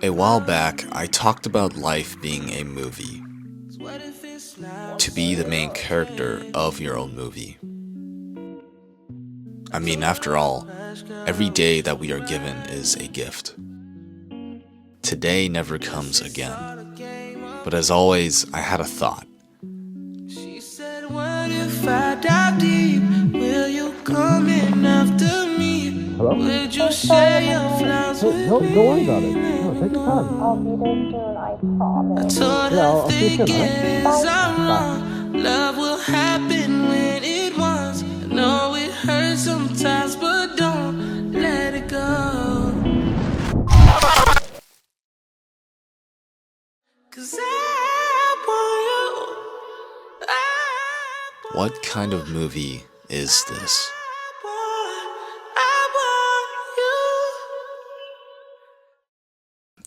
A while back, I talked about life being a movie. To be the main character of your own movie. I mean, after all, every day that we are given is a gift. Today never comes again. But as always, I had a thought. She said, what if I dive deep? Will you come in after me? Hello? Would you share your flowers with me? Don't worry about it. No, take your time. I'll be there soon, I promise. I told Yeah, her I'll see you soon, thinking alright? is I'm wrong. Love will happen when it wants. I know it hurts sometimes, but don't let it go. 'Cause I want you. What kind of movie is this? I want you.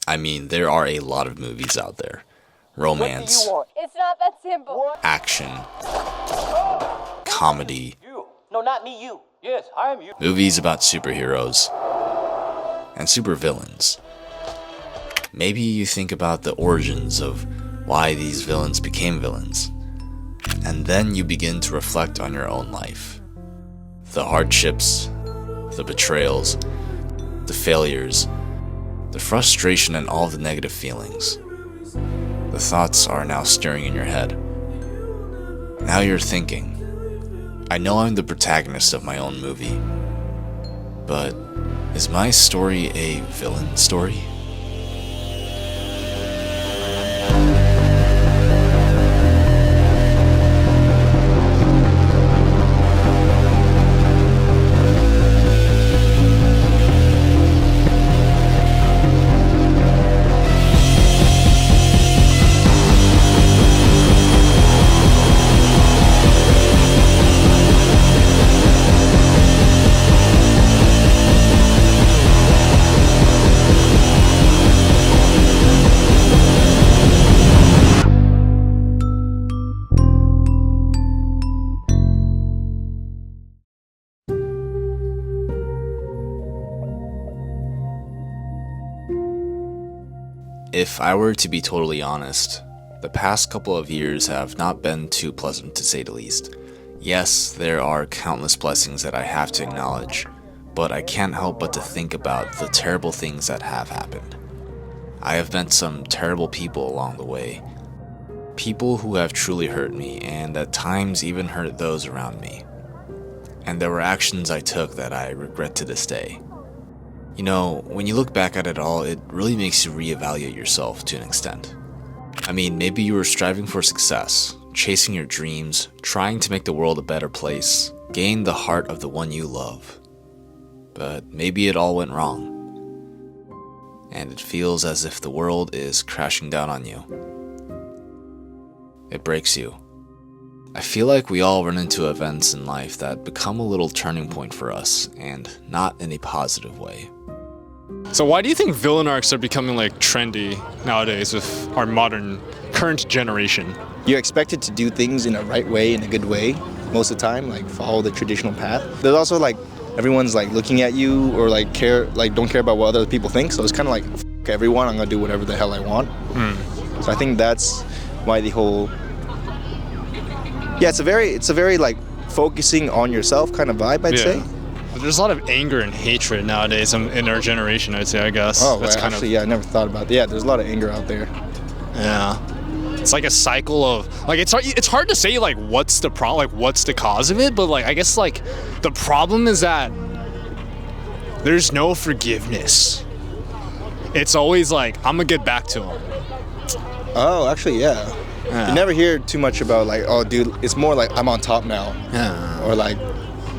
I mean, there are a lot of movies out there. Romance, It's not that simple. action, comedy, You. No, not me, you. Yes, I am you. movies about superheroes, and supervillains. Maybe you think about the origins of why these villains became villains, and then you begin to reflect on your own life. The hardships, the betrayals, the failures, the frustration and all the negative feelings. The thoughts are now stirring in your head. Now you're thinking, I know I'm the protagonist of my own movie, but is my story a villain story? If I were to be totally honest, the past couple of years have not been too pleasant to say the least. Yes, there are countless blessings that I have to acknowledge, but I can't help but to think about the terrible things that have happened. I have met some terrible people along the way. People who have truly hurt me, and at times even hurt those around me. And there were actions I took that I regret to this day. You know, when you look back at it all, it really makes you reevaluate yourself to an extent. I mean, maybe you were striving for success, chasing your dreams, trying to make the world a better place, gain the heart of the one you love. But maybe it all went wrong. And it feels as if the world is crashing down on you. It breaks you. I feel like we all run into events in life that become a little turning point for us, and not in a positive way. So why do you think villain arcs are becoming like trendy nowadays with our modern, current generation? You're expected to do things in a right way, in a good way, most of the time, like follow the traditional path. There's also like everyone's like looking at you or like don't care about what other people think. So it's kind of like F everyone, I'm gonna do whatever the hell I want. So I think that's why the whole it's a very like focusing on yourself kind of vibe, I'd say. But there's a lot of anger and hatred nowadays in our generation, I'd say, I guess. Oh, that's right. Actually, I never thought about that. Yeah, there's a lot of anger out there. Yeah. It's like a cycle of, like, it's hard to say, like, what's the problem, like, what's the cause of it, but, like, I guess, like, the problem is that there's no forgiveness. It's always like, I'm gonna get back to him. Oh, actually, yeah. You never hear too much about, like, oh, dude, it's more like, I'm on top now. Yeah. Or, like,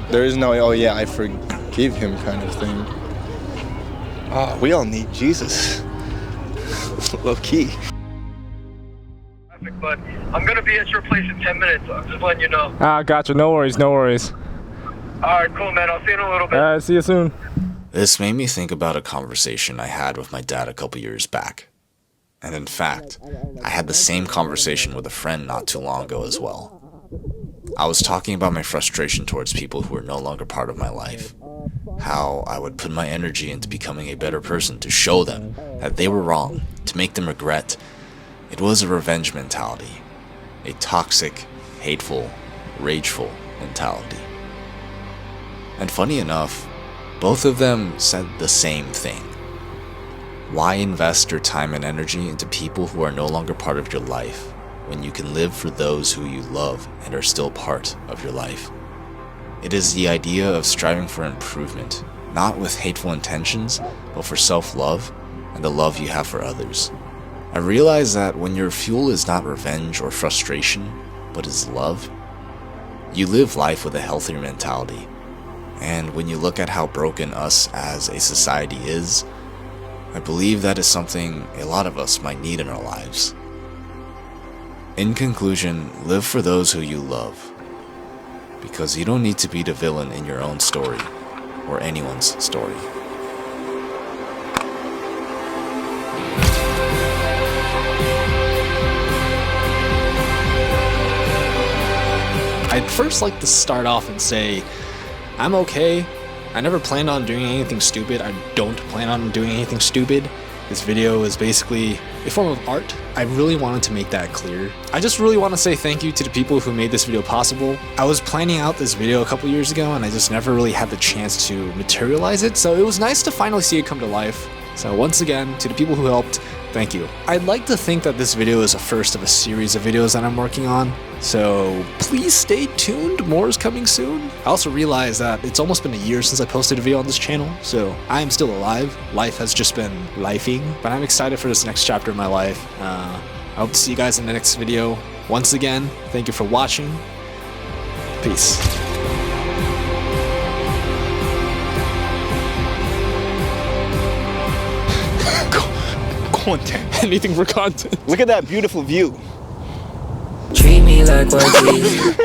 there is no, oh, yeah, I forgive him kind of thing. Oh, we all need Jesus. Low key. But I'm gonna be at your place in 10 minutes. I'm just letting you know. Gotcha. No worries. Alright, cool, man. I'll see you in a little bit. Alright, see you soon. This made me think about a conversation I had with my dad a couple years back. And in fact, I had the same conversation with a friend not too long ago as well. I was talking about my frustration towards people who were no longer part of my life. how I would put my energy into becoming a better person to show them that they were wrong, to make them regret. It was a revenge mentality, a toxic, hateful, rageful mentality. And funny enough, both of them said the same thing. Why invest your time and energy into people who are no longer part of your life when you can live for those who you love and are still part of your life? It is the idea of striving for improvement, not with hateful intentions, but for self-love and the love you have for others. I realize that when your fuel is not revenge or frustration, but is love, you live life with a healthier mentality. And when you look at how broken us as a society is, I believe that is something a lot of us might need in our lives. In conclusion, live for those who you love, because you don't need to be the villain in your own story, or anyone's story. I'd first like to start off and say, I'm okay. I never planned on doing anything stupid. I don't plan on doing anything stupid. This video is basically a form of art. I really wanted to make that clear. I just really want to say thank you to the people who made this video possible. I was planning out this video a couple years ago and I just never really had the chance to materialize it, so it was nice to finally see it come to life. So once again, to the people who helped, thank you. I'd like to think that this video is the first of a series of videos that I'm working on, so please stay tuned, more is coming soon. I also realized that it's almost been a year since I posted a video on this channel, so I am still alive. Life has just been lifing, but I'm excited for this next chapter of my life. I hope to see you guys in the next video. Once again, thank you for watching. Peace. Content. Anything for content. Look at that beautiful view. Treat me like what